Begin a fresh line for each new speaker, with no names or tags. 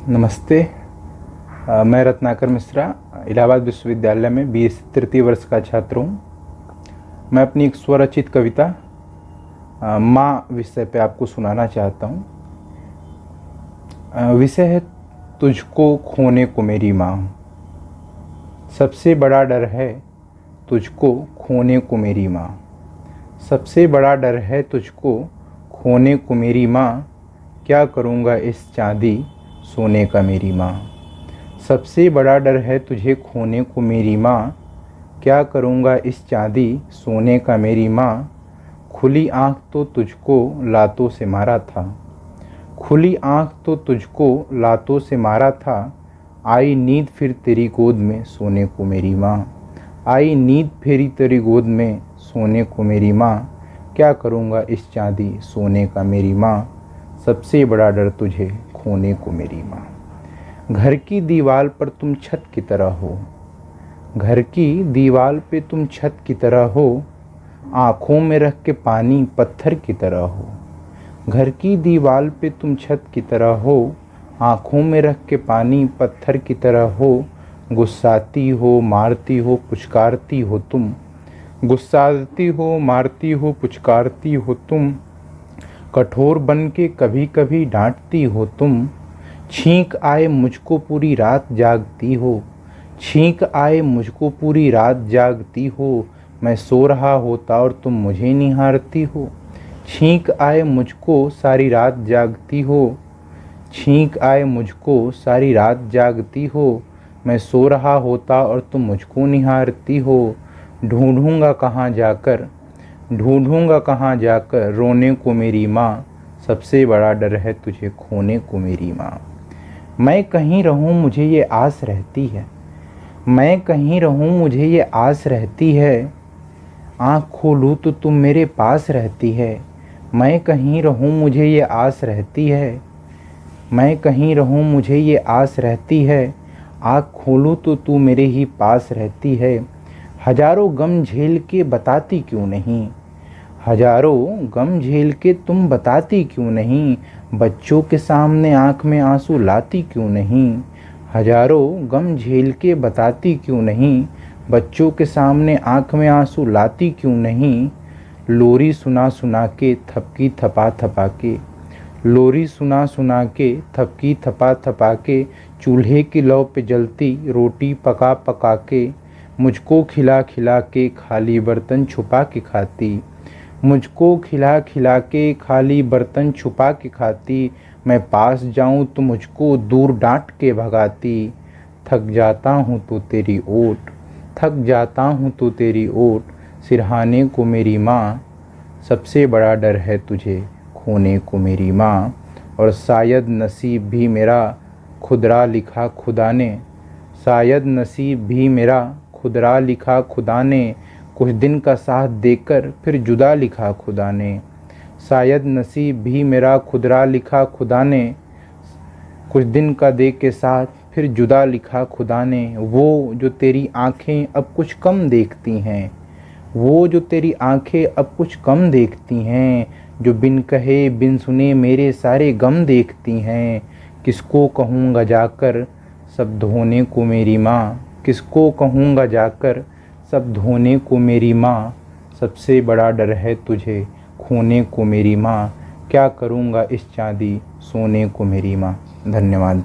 नमस्ते। मैं रत्नाकर मिश्रा इलाहाबाद विश्वविद्यालय में BSc तृतीय वर्ष का छात्र हूँ। मैं अपनी एक स्वरचित कविता माँ विषय पे आपको सुनाना चाहता हूँ। विषय है तुझको खोने को मेरी माँ। सबसे बड़ा डर है तुझको खोने को मेरी माँ। सबसे बड़ा डर है तुझको खोने को मेरी माँ। क्या करूँगा इस चांदी सोने का मेरी माँ। सबसे बड़ा डर है तुझे खोने को मेरी माँ। क्या करूँगा इस चांदी सोने का मेरी माँ। खुली आँख तो तुझको लातों से मारा था। खुली आँख तो तुझको लातों से मारा था। आई नींद फिर तेरी गोद में सोने को मेरी माँ। आई नींद फेरी तेरी गोद में सोने को मेरी माँ। क्या करूँगा इस चांदी सोने का मेरी माँ। सबसे बड़ा डर तुझे खोने को मेरी माँ। घर की दीवार पर तुम छत की तरह हो। घर की दीवार पे तुम छत की तरह हो। आँखों में रख के पानी पत्थर की तरह हो। घर की दीवार पे तुम छत की तरह हो। आँखों में रख के पानी पत्थर की तरह हो। गुस्साती हो मारती हो पुचकारती हो तुम। गुस्साती हो मारती हो पुचकारती हो तुम। कठोर बन के कभी कभी डांटती हो तुम। छींक आए मुझको पूरी रात जागती हो। छींक आए मुझको पूरी रात जागती हो। मैं सो रहा होता और तुम मुझे निहारती हो। छींक आए मुझको सारी रात जागती हो। छींक आए मुझको सारी रात जागती हो। मैं सो रहा होता और तुम मुझको निहारती हो। ढूंढूंगा कहाँ जाकर, ढूंढूंगा कहाँ जाकर रोने को मेरी माँ। सबसे बड़ा डर है तुझे खोने को मेरी माँ। मैं कहीं रहूं मुझे ये आस रहती है। मैं कहीं रहूं मुझे ये आस रहती है। आँख खोलूं तो तुम मेरे पास रहती है। मैं कहीं रहूं मुझे ये आस रहती है। मैं कहीं रहूं मुझे ये आस रहती है। आँख खोलूं तो तू मेरे ही पास रहती है। हजारों गम झेल के बताती क्यों नहीं। हजारों गम झेल के तुम बताती क्यों नहीं। बच्चों के सामने आँख में आंसू लाती क्यों नहीं। हजारों गम झेल के बताती क्यों नहीं। बच्चों के सामने आँख में आंसू लाती क्यों नहीं। लोरी सुना सुना के थपकी थपा थपा के। लोरी सुना सुना के थपकी थपा थपा के। चूल्हे की लौ पे जलती रोटी पका पका के। मुझको खिला खिला के खाली बर्तन छुपा के खाती। मुझको खिला खिला के खाली बर्तन छुपा के खाती। मैं पास जाऊं तो मुझको दूर डांट के भगाती। थक जाता हूँ तो तेरी ओट, थक जाता हूँ तो तेरी ओट सिरहाने को मेरी माँ। सबसे बड़ा डर है तुझे खोने को मेरी माँ। और शायद नसीब भी मेरा खुदरा लिखा खुदा ने। शायद नसीब भी मेरा खुदरा लिखा खुदा ने। कुछ दिन का साथ देकर फिर जुदा लिखा खुदा ने। शायद नसीब भी मेरा खुदरा लिखा खुदा ने। कुछ दिन का दे के साथ फिर जुदा लिखा खुदा ने। वो जो तेरी आंखें अब कुछ कम देखती हैं। वो जो तेरी आंखें अब कुछ कम देखती हैं। जो बिन कहे बिन सुने मेरे सारे गम देखती हैं। किसको कहूँगा जाकर सब धोने को मेरी माँ। किसको कहूँगा जाकर सब धोने को मेरी माँ। सबसे बड़ा डर है तुझे खोने को मेरी माँ। क्या करूँगा इस चांदी सोने को मेरी माँ। धन्यवाद।